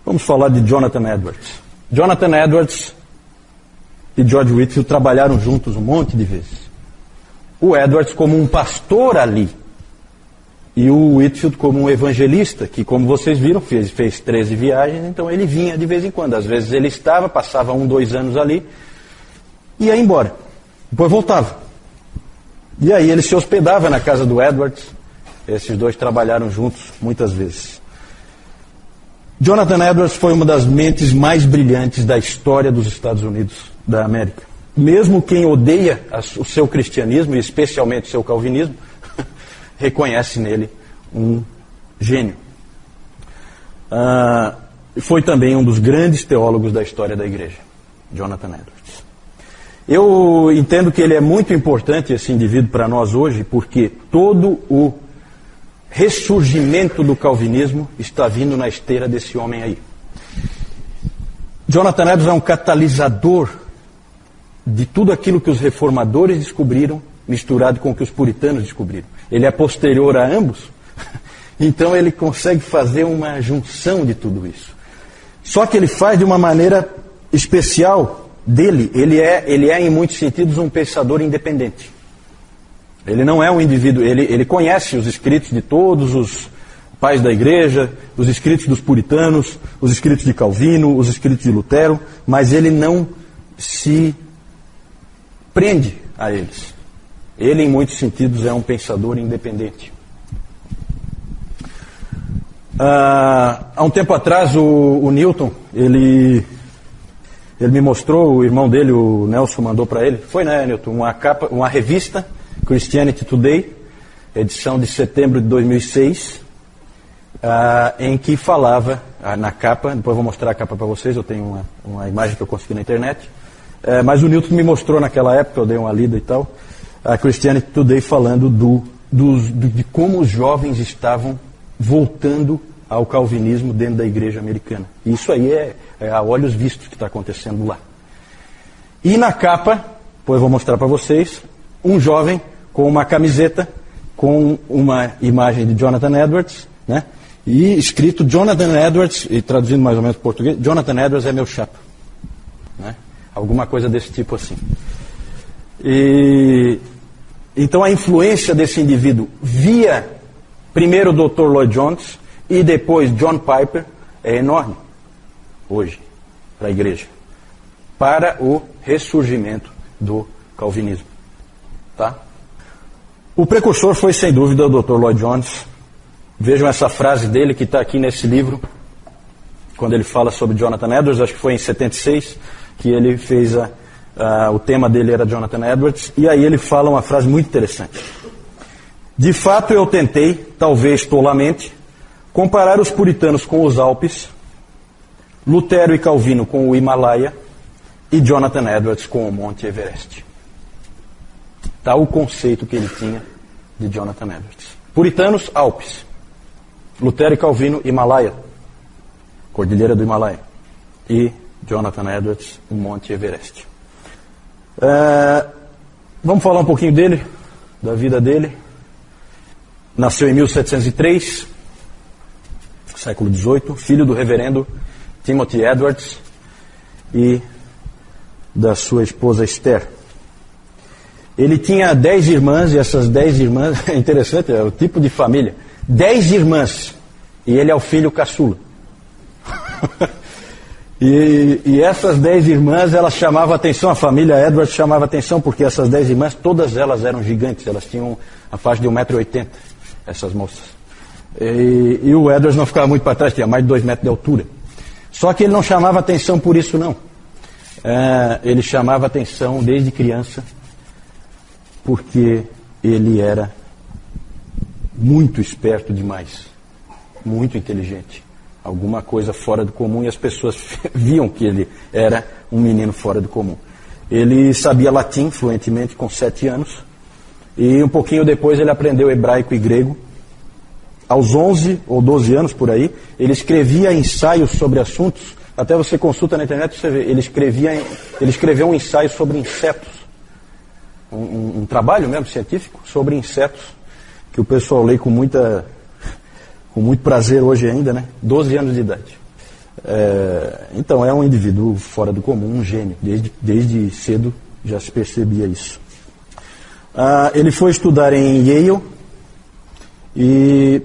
Vamos falar de Jonathan Edwards. Jonathan Edwards e George Whitefield trabalharam juntos um monte de vezes. O Edwards como um pastor ali, e o Whitefield como um evangelista, que, como vocês viram, fez 13 viagens, então ele vinha de vez em quando. Às vezes ele estava, passava 1, 2 anos ali, e ia embora. Depois voltava. E aí ele se hospedava na casa do Edwards. Esses dois trabalharam juntos muitas vezes. Jonathan Edwards foi uma das mentes mais brilhantes da história dos Estados Unidos da América. Mesmo quem odeia o seu cristianismo, e especialmente o seu calvinismo, reconhece nele um gênio. Foi também um dos grandes teólogos da história da igreja, Jonathan Edwards. Eu entendo que ele é muito importante, esse indivíduo, para nós hoje, porque todo o ressurgimento do calvinismo está vindo na esteira desse homem aí. Jonathan Edwards é um catalisador de tudo aquilo que os reformadores descobriram, misturado com o que os puritanos descobriram. Ele é posterior a ambos, então ele consegue fazer uma junção de tudo isso. Só que ele faz de uma maneira especial dele. Ele é em muitos sentidos um pensador independente. Ele não é um indivíduo, ele conhece os escritos de todos os pais da igreja, os escritos dos puritanos, os escritos de Calvino, os escritos de Lutero, mas ele não se prende a eles. Ele, em muitos sentidos, é um pensador independente. Há um tempo atrás, o Newton, ele me mostrou, o irmão dele, o Nelson, mandou para ele, foi, né, Newton, uma revista, Christianity Today, edição de setembro de 2006, em que falava, na capa, depois eu vou mostrar a capa para vocês, eu tenho uma imagem que eu consegui na internet, mas o Newton me mostrou naquela época, eu dei uma lida e tal, a Christianity Today falando de como os jovens estavam voltando ao calvinismo dentro da igreja americana. E isso aí é a olhos vistos que está acontecendo lá. E na capa, depois eu vou mostrar para vocês, um jovem com uma camiseta com uma imagem de Jonathan Edwards, né? E escrito Jonathan Edwards, e traduzindo mais ou menos para português, Jonathan Edwards é meu chapa, né? Alguma coisa desse tipo assim. Então a influência desse indivíduo via primeiro o Dr. Lloyd Jones e depois John Piper é enorme hoje para a igreja, para o ressurgimento do calvinismo. Tá? O precursor foi sem dúvida o Dr. Lloyd Jones. Vejam essa frase dele que está aqui nesse livro, quando ele fala sobre Jonathan Edwards, acho que foi em 76 que ele fez o tema dele era Jonathan Edwards, e aí ele fala uma frase muito interessante. De fato eu tentei, talvez tolamente, comparar os puritanos com os Alpes, Lutero e Calvino com o Himalaia e Jonathan Edwards com o Monte Everest. Tal o conceito que ele tinha de Jonathan Edwards. Puritanos, Alpes. Lutero e Calvino, Himalaia. Cordilheira do Himalaia. E Jonathan Edwards, o Monte Everest. Vamos falar um pouquinho dele, da vida dele. Nasceu em 1703, século XVIII, filho do reverendo Timothy Edwards e da sua esposa Esther. Ele tinha 10 irmãs, e essas 10 irmãs, é interessante, é o tipo de família, 10 irmãs, e ele é o filho caçula. E essas 10 irmãs, elas chamavam atenção, a família Edwards chamava atenção, porque essas 10 irmãs, todas elas eram gigantes, elas tinham a faixa de 1,80 m, essas moças. E o Edwards não ficava muito para trás, tinha mais de 2 metros de altura. Só que ele não chamava atenção por isso, não. Ele chamava atenção desde criança, porque ele era muito esperto demais, muito inteligente. Alguma coisa fora do comum, e as pessoas viam que ele era um menino fora do comum. Ele sabia latim fluentemente com 7 anos, e um pouquinho depois ele aprendeu hebraico e grego. Aos 11 ou 12 anos, por aí, ele escrevia ensaios sobre assuntos, até você consulta na internet, você vê, ele escreveu um ensaio sobre insetos, um trabalho mesmo científico sobre insetos, que o pessoal lê com muito prazer hoje ainda, né? 12 anos de idade. Então é um indivíduo fora do comum, um gênio. Desde cedo já se percebia isso. Ele foi estudar em Yale e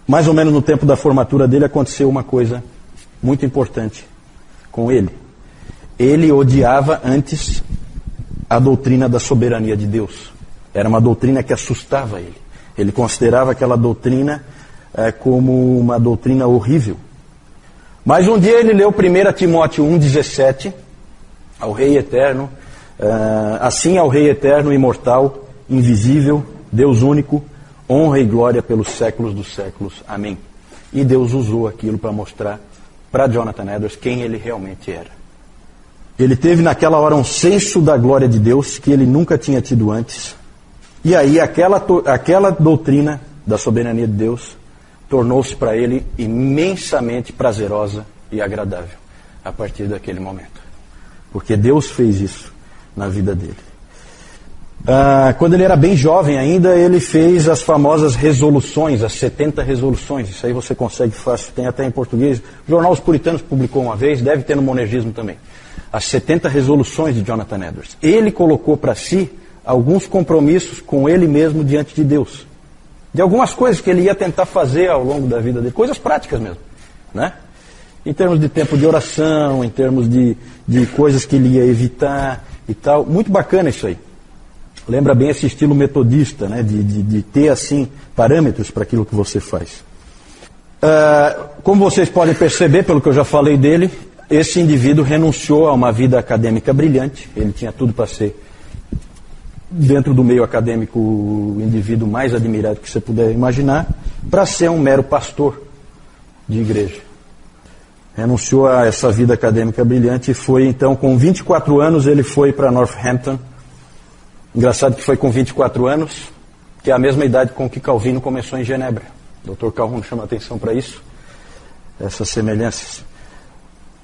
mais ou menos no tempo da formatura dele aconteceu uma coisa muito importante com ele. Ele odiava antes a doutrina da soberania de Deus. Era uma doutrina que assustava ele. Ele considerava aquela doutrina como uma doutrina horrível. Mas um dia ele leu 1 Timóteo 1,17, ao Rei Eterno, assim ao Rei Eterno, imortal, invisível, Deus único, honra e glória pelos séculos dos séculos. Amém. E Deus usou aquilo para mostrar para Jonathan Edwards quem ele realmente era. Ele teve naquela hora um senso da glória de Deus que ele nunca tinha tido antes. E aí aquela doutrina da soberania de Deus tornou-se para ele imensamente prazerosa e agradável a partir daquele momento. Porque Deus fez isso na vida dele. Quando ele era bem jovem ainda, ele fez as famosas resoluções, as 70 resoluções. Isso aí você consegue fácil, tem até em português. O jornal Os Puritanos publicou uma vez, deve ter no Monergismo também. As 70 resoluções de Jonathan Edwards. Ele colocou para si alguns compromissos com ele mesmo diante de Deus. De algumas coisas que ele ia tentar fazer ao longo da vida dele, coisas práticas mesmo, né? Em termos de tempo de oração, em termos de coisas que ele ia evitar e tal. Muito bacana isso aí. Lembra bem esse estilo metodista, né? De ter assim parâmetros para aquilo que você faz. Como vocês podem perceber, pelo que eu já falei dele, esse indivíduo renunciou a uma vida acadêmica brilhante. Ele tinha tudo para ser, dentro do meio acadêmico, o indivíduo mais admirado que você puder imaginar, para ser um mero pastor de igreja. Renunciou a essa vida acadêmica brilhante e foi, então, com 24 anos, ele foi para Northampton. Engraçado que foi com 24 anos, que é a mesma idade com que Calvino começou em Genebra. O Dr. Calhoun chama atenção para isso, essas semelhanças.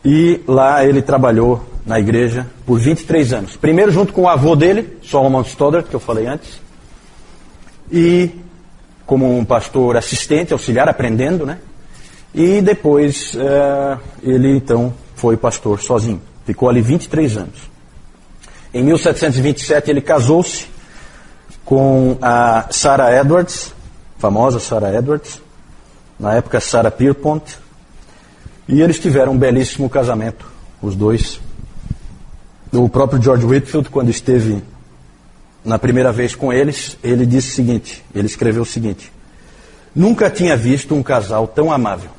E lá ele trabalhou na igreja por 23 anos. Primeiro junto com o avô dele, Solomon Stoddard, que eu falei antes. E como um pastor assistente, auxiliar, aprendendo, né? E depois ele então foi pastor sozinho. Ficou ali 23 anos. Em 1727 ele casou-se com a Sarah Edwards, famosa Sarah Edwards. Na época Sarah Pierpont. E eles tiveram um belíssimo casamento, os dois. O próprio George Whitefield, quando esteve na primeira vez com eles, ele disse o seguinte, ele escreveu o seguinte: nunca tinha visto um casal tão amável.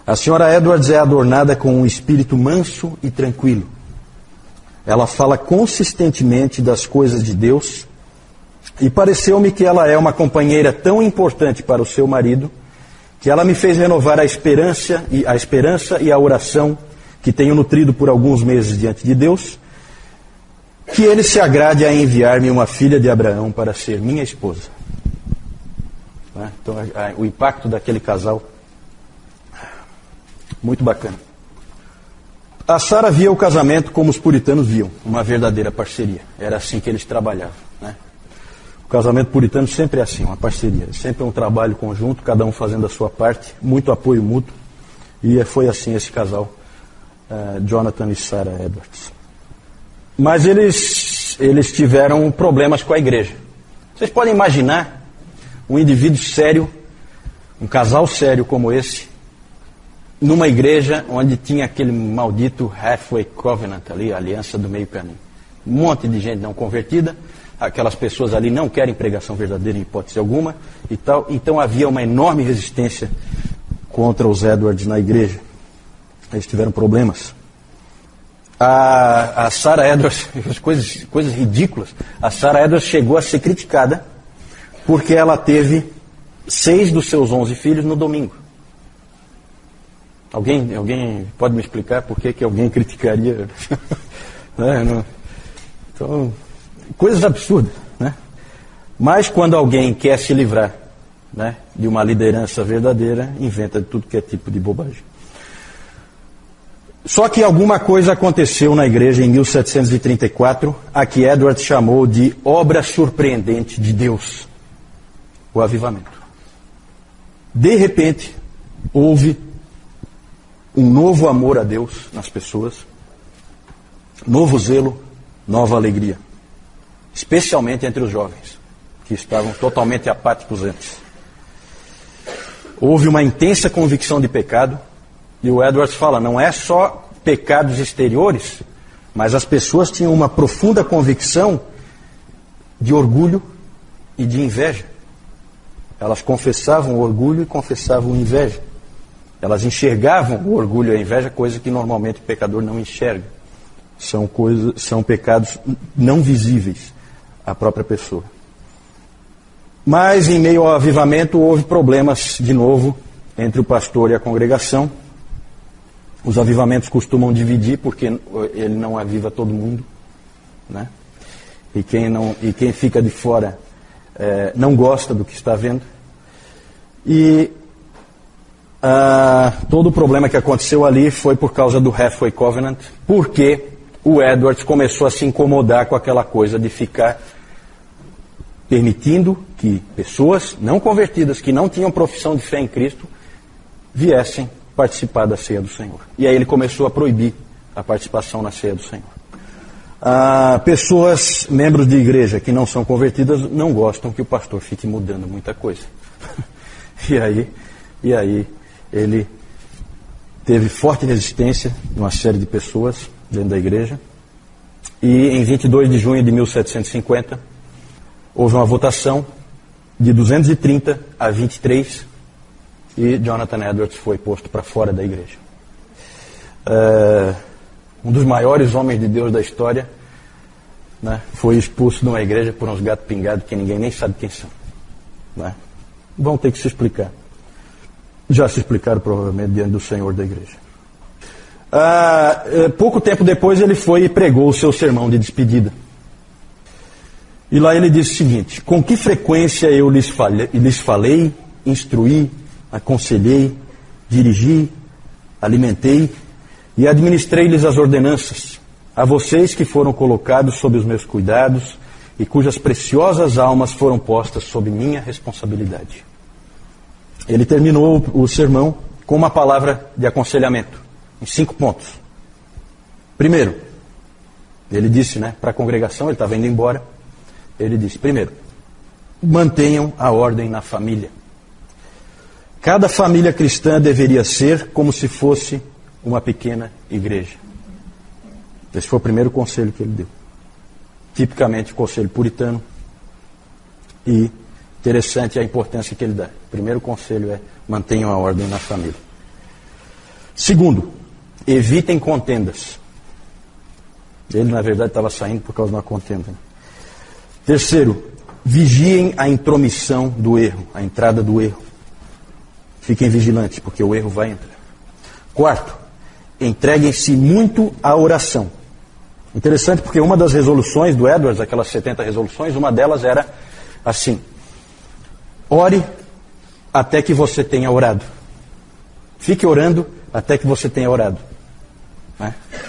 A senhora Edwards é adornada com um espírito manso e tranquilo. Ela fala consistentemente das coisas de Deus e pareceu-me que ela é uma companheira tão importante para o seu marido que ela me fez renovar a esperança e a oração que tenho nutrido por alguns meses diante de Deus, que ele se agrade a enviar-me uma filha de Abraão para ser minha esposa. Então, o impacto daquele casal, muito bacana. A Sarah via o casamento como os puritanos viam, uma verdadeira parceria. Era assim que eles trabalhavam, né? O casamento puritano sempre é assim, uma parceria. Sempre é um trabalho conjunto, cada um fazendo a sua parte, muito apoio mútuo. E foi assim esse casal, Jonathan e Sarah Edwards. Mas eles tiveram problemas com a igreja. Vocês podem imaginar um indivíduo sério, um casal sério como esse, numa igreja onde tinha aquele maldito halfway covenant ali, a aliança do meio caminho. Um monte de gente não convertida, aquelas pessoas ali não querem pregação verdadeira em hipótese alguma e tal. Então havia uma enorme resistência contra os Edwards na igreja. Eles tiveram problemas. A Sarah Edwards, coisas ridículas, a Sarah Edwards chegou a ser criticada porque ela teve 6 dos seus 11 filhos no domingo. Alguém pode me explicar por que alguém criticaria? Então, coisas absurdas, né? Mas quando alguém quer se livrar, né, de uma liderança verdadeira, inventa tudo que é tipo de bobagem. Só que alguma coisa aconteceu na igreja em 1734, a que Edwards chamou de obra surpreendente de Deus, o avivamento. De repente, houve um novo amor a Deus nas pessoas, novo zelo, nova alegria, especialmente entre os jovens, que estavam totalmente apáticos antes. Houve uma intensa convicção de pecado, e o Edwards fala, não é só pecados exteriores, mas as pessoas tinham uma profunda convicção de orgulho e de inveja. Elas confessavam o orgulho e confessavam a inveja. Elas enxergavam o orgulho e a inveja, coisa que normalmente o pecador não enxerga. São pecados não visíveis à própria pessoa. Mas em meio ao avivamento houve problemas de novo entre o pastor e a congregação. Os avivamentos costumam dividir porque ele não aviva todo mundo, né? E quem fica de fora não gosta do que está vendo. E todo o problema que aconteceu ali foi por causa do Halfway Covenant, porque o Edwards começou a se incomodar com aquela coisa de ficar permitindo que pessoas não convertidas, que não tinham profissão de fé em Cristo, viessem participar da ceia do Senhor. E aí ele começou a proibir a participação na ceia do Senhor. Pessoas, membros de igreja que não são convertidas, não gostam que o pastor fique mudando muita coisa. E aí ele teve forte resistência de uma série de pessoas dentro da igreja. E em 22 de junho de 1750, houve uma votação de 230 a 23 e Jonathan Edwards foi posto para fora da igreja. Um dos maiores homens de Deus da história, né, foi expulso de uma igreja por uns gatos pingados que ninguém nem sabe quem são, né? Vão ter que se explicar. Já se explicaram provavelmente diante do Senhor da igreja. Pouco tempo depois ele foi e pregou o seu sermão de despedida. E lá ele disse o seguinte: com que frequência eu lhes falei, instruí, aconselhei, dirigi, alimentei e administrei-lhes as ordenanças, a vocês que foram colocados sob os meus cuidados e cujas preciosas almas foram postas sob minha responsabilidade. Ele terminou o sermão com uma palavra de aconselhamento, em 5 pontos. Primeiro, ele disse, para a congregação, ele estava indo embora, ele disse, primeiro, mantenham a ordem na família. Cada família cristã deveria ser como se fosse uma pequena igreja. Esse foi o primeiro conselho que ele deu. Tipicamente, conselho puritano. E interessante a importância que ele dá. O primeiro conselho é: mantenham a ordem na família. Segundo, evitem contendas. Ele, na verdade, estava saindo por causa de uma contenda. Terceiro, vigiem a intromissão do erro, a entrada do erro. Fiquem vigilantes, porque o erro vai entrar. Quarto, entreguem-se muito à oração. Interessante, porque uma das resoluções do Edwards, aquelas 70 resoluções, uma delas era assim: ore até que você tenha orado. Fique orando até que você tenha orado.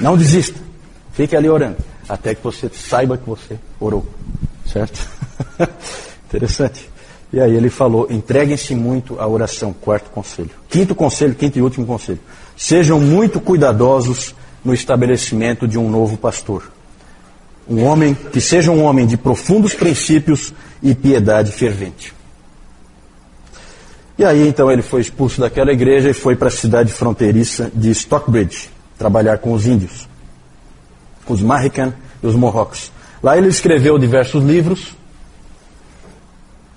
Não desista. Fique ali orando até que você saiba que você orou. Certo? Interessante. E aí ele falou: entreguem-se muito à oração. Quarto conselho. Quinto e último conselho: sejam muito cuidadosos no estabelecimento de um novo pastor. Que seja um homem de profundos princípios e piedade fervente. E aí então ele foi expulso daquela igreja e foi para a cidade fronteiriça de Stockbridge, trabalhar com os índios, os Mahican e os Mohawks. Lá ele escreveu diversos livros,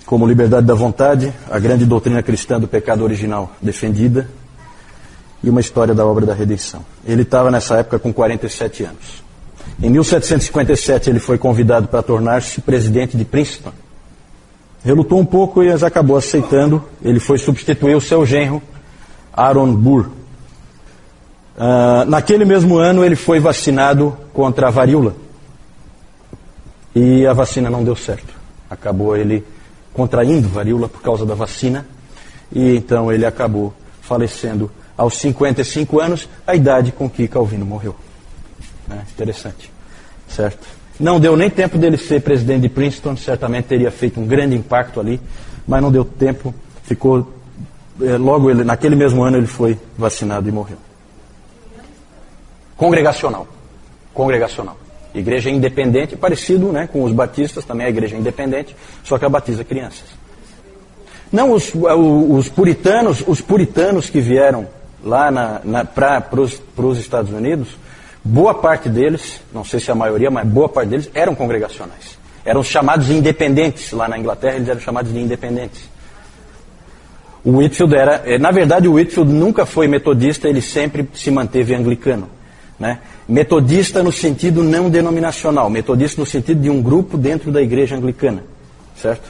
como Liberdade da Vontade, A Grande Doutrina Cristã do Pecado Original Defendida e Uma História da Obra da Redenção. Ele estava nessa época com 47 anos. Em 1757 ele foi convidado para tornar-se presidente de Princeton. Relutou um pouco, mas acabou aceitando. Ele foi substituir o seu genro, Aaron Burr. Naquele mesmo ano ele foi vacinado contra a varíola. E a vacina não deu certo. Acabou ele contraindo varíola por causa da vacina. E então ele acabou falecendo aos 55 anos, a idade com que Calvino morreu. Interessante. Certo? Não deu nem tempo dele ser presidente de Princeton, certamente teria feito um grande impacto ali, mas não deu tempo, naquele mesmo ano ele foi vacinado e morreu. Congregacional. Congregacional. Igreja independente, parecido, né, com os batistas, também a igreja independente, só que ela batiza crianças. Não, os puritanos que vieram lá para os Estados Unidos, boa parte deles, não sei se a maioria, mas boa parte deles eram congregacionais. Eram chamados de independentes. Lá na Inglaterra eles eram chamados de independentes. O Whitefield na verdade o Whitefield nunca foi metodista, ele sempre se manteve anglicano, né? Metodista no sentido não denominacional, metodista no sentido de um grupo dentro da igreja anglicana, certo?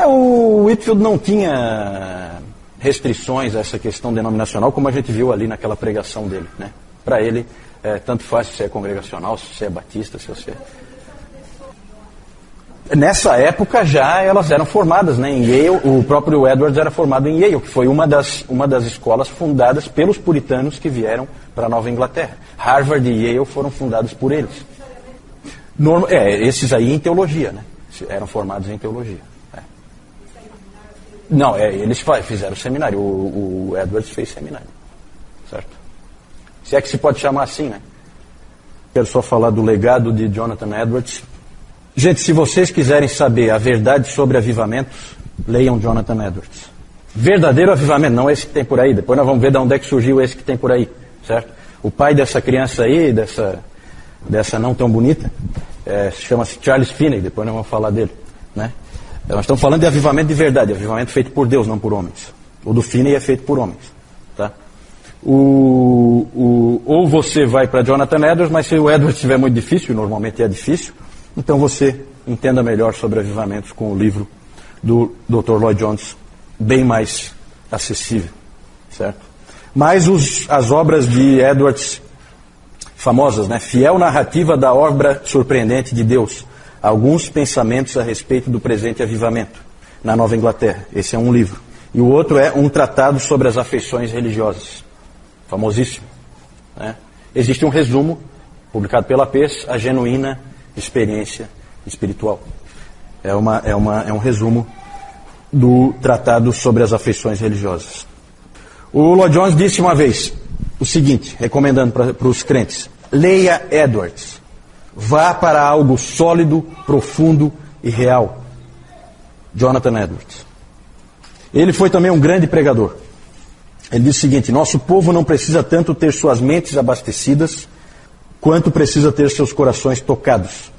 O Whitefield não tinha restrições a essa questão denominacional, como a gente viu ali naquela pregação dele, né? Para ele, tanto faz se você é congregacional, se você é batista, se você... Nessa época já elas eram formadas, né, em Yale. O próprio Edwards era formado em Yale, que foi uma das escolas fundadas pelos puritanos que vieram para a Nova Inglaterra. Harvard e Yale foram fundados por eles. Esses aí em teologia, né? Eram formados em teologia. Não, eles fizeram seminário. O Edwards fez seminário, certo? Se é que se pode chamar assim, né? Quero só falar do legado de Jonathan Edwards. Gente, se vocês quiserem saber a verdade sobre avivamentos, leiam Jonathan Edwards. Verdadeiro avivamento, não esse que tem por aí. Depois nós vamos ver de onde é que surgiu esse que tem por aí, certo? O pai dessa criança aí, dessa não tão bonita, chama-se Charles Finney. Depois nós vamos falar dele, né? Nós estamos falando de avivamento de verdade, avivamento feito por Deus, não por homens. O do Finney é feito por homens, tá? Ou você vai para Jonathan Edwards, mas se o Edwards estiver muito difícil, normalmente é difícil, então você entenda melhor sobre avivamentos com o livro do Dr. Lloyd Jones, bem mais acessível, certo? Mas as obras de Edwards, famosas, né? Fiel narrativa da obra surpreendente de Deus. Alguns pensamentos a respeito do presente avivamento na Nova Inglaterra. Esse é um livro. E o outro é um tratado sobre as afeições religiosas. Famosíssimo, né? Existe um resumo, publicado pela PES, A Genuína Experiência Espiritual. É um resumo do tratado sobre as afeições religiosas. O Lloyd Jones disse uma vez o seguinte, recomendando para os crentes: leia Edwards. Vá para algo sólido, profundo e real. Jonathan Edwards. Ele foi também um grande pregador. Ele diz o seguinte: nosso povo não precisa tanto ter suas mentes abastecidas, quanto precisa ter seus corações tocados.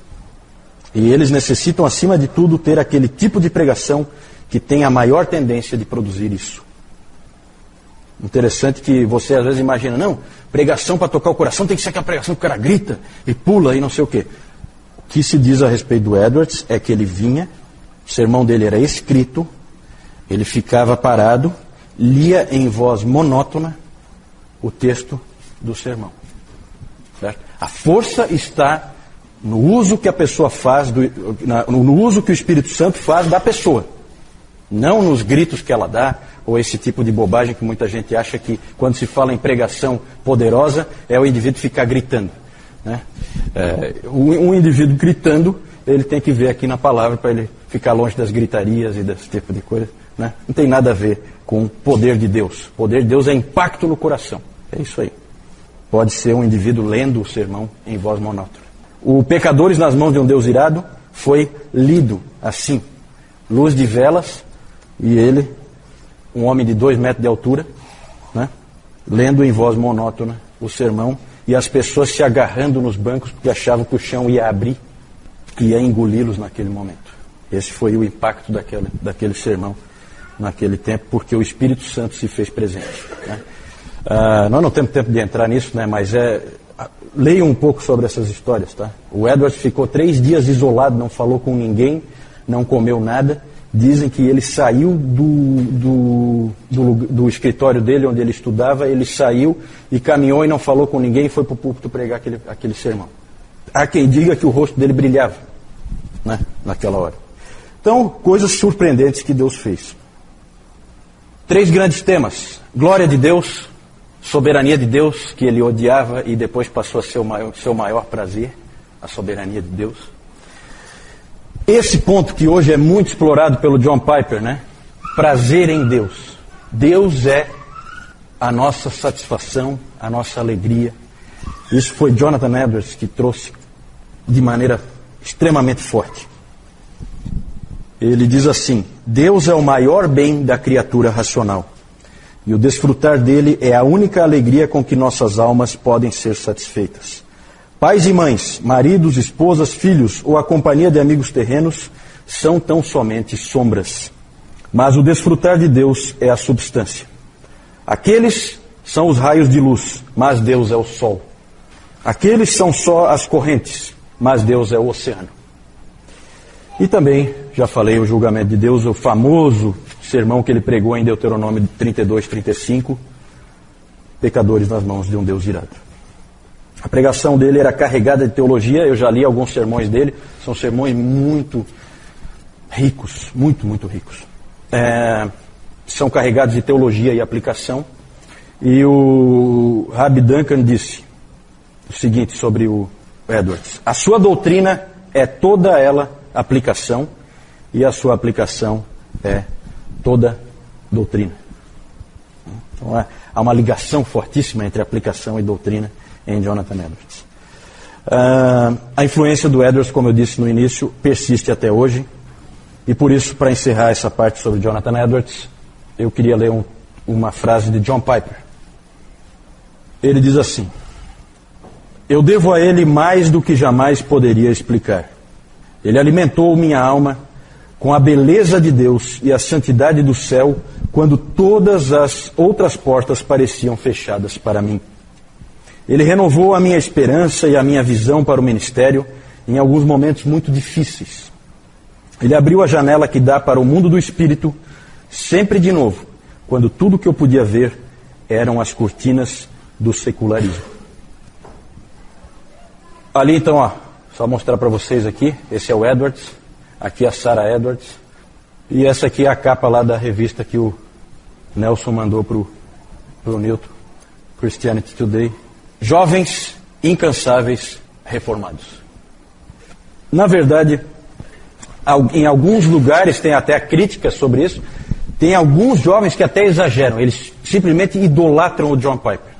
E eles necessitam, acima de tudo, ter aquele tipo de pregação que tem a maior tendência de produzir isso. Interessante que você às vezes imagina, não, pregação para tocar o coração tem que ser aquela pregação que o cara grita e pula e não sei o quê. O que se diz a respeito do Edwards é que ele vinha, o sermão dele era escrito, ele ficava parado, lia em voz monótona o texto do sermão. Certo? A força está no uso que a pessoa faz, no uso que o Espírito Santo faz da pessoa. Não nos gritos que ela dá, ou esse tipo de bobagem que muita gente acha que quando se fala em pregação poderosa, é o indivíduo ficar gritando, né? Um indivíduo gritando, ele tem que ver aqui na palavra para ele ficar longe das gritarias e desse tipo de coisa, né? Não tem nada a ver com o poder de Deus. O poder de Deus é impacto no coração. É isso aí. Pode ser um indivíduo lendo o sermão em voz monótona. O Pecadores nas Mãos de um Deus Irado foi lido assim. Luz de velas e ele, um homem de 2 metros de altura, né, lendo em voz monótona o sermão e as pessoas se agarrando nos bancos porque achavam que o chão ia abrir e ia engoli-los naquele momento. Esse foi o impacto daquele sermão naquele tempo, porque o Espírito Santo se fez presente, né? Nós não temos tempo de entrar nisso, né, mas leiam um pouco sobre essas histórias, tá? O Edwards ficou 3 dias isolado, não falou com ninguém, não comeu nada. Dizem que ele saiu do escritório dele, onde ele estudava, ele saiu e caminhou e não falou com ninguém e foi para o púlpito pregar aquele sermão. Há quem diga que o rosto dele brilhava, né, naquela hora. Então, coisas surpreendentes que Deus fez. 3 grandes temas: glória de Deus, soberania de Deus, que ele odiava e depois passou a ser o seu maior prazer, a soberania de Deus. Esse ponto que hoje é muito explorado pelo John Piper, né? Prazer em Deus. Deus é a nossa satisfação, a nossa alegria. Isso foi Jonathan Edwards que trouxe de maneira extremamente forte. Ele diz assim: Deus é o maior bem da criatura racional, e o desfrutar dele é a única alegria com que nossas almas podem ser satisfeitas. Pais e mães, maridos, esposas, filhos ou a companhia de amigos terrenos são tão somente sombras. Mas o desfrutar de Deus é a substância. Aqueles são os raios de luz, mas Deus é o sol. Aqueles são só as correntes, mas Deus é o oceano. E também, já falei, o julgamento de Deus, o famoso sermão que ele pregou em Deuteronômio 32, 35, pecadores nas mãos de um Deus irado. A pregação dele era carregada de teologia, eu já li alguns sermões dele, são sermões muito ricos, muito ricos. São carregados de teologia e aplicação. E o Rabbi Duncan disse o seguinte sobre o Edwards: a sua doutrina é toda ela aplicação, e a sua aplicação é toda doutrina. Então há uma ligação fortíssima entre aplicação e doutrina em Jonathan Edwards. A influência do Edwards, como eu disse no início, persiste até hoje, e por isso, para encerrar essa parte sobre Jonathan Edwards, eu queria ler uma frase de John Piper. Ele diz assim: eu devo a ele mais do que jamais poderia explicar. Ele alimentou minha alma com a beleza de Deus e a santidade do céu, quando todas as outras portas pareciam fechadas para mim. Ele renovou a minha esperança e a minha visão para o ministério em alguns momentos muito difíceis. Ele abriu a janela que dá para o mundo do espírito, sempre de novo, quando tudo que eu podia ver eram as cortinas do secularismo. Ali então, só mostrar para vocês aqui, esse é o Edwards, aqui a Sarah Edwards, e essa aqui é a capa lá da revista que o Nelson mandou para o Newton, Christianity Today. Jovens incansáveis reformados. Na verdade, em alguns lugares tem até a crítica sobre isso, tem alguns jovens que até exageram, eles simplesmente idolatram o John Piper.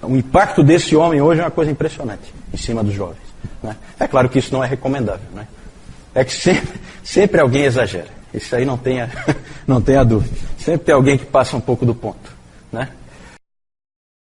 O impacto desse homem hoje é uma coisa impressionante em cima dos jovens, né? É claro que isso não é recomendável, né? É que sempre alguém exagera. Isso aí não tenha dúvida. Sempre tem alguém que passa um pouco do ponto, né?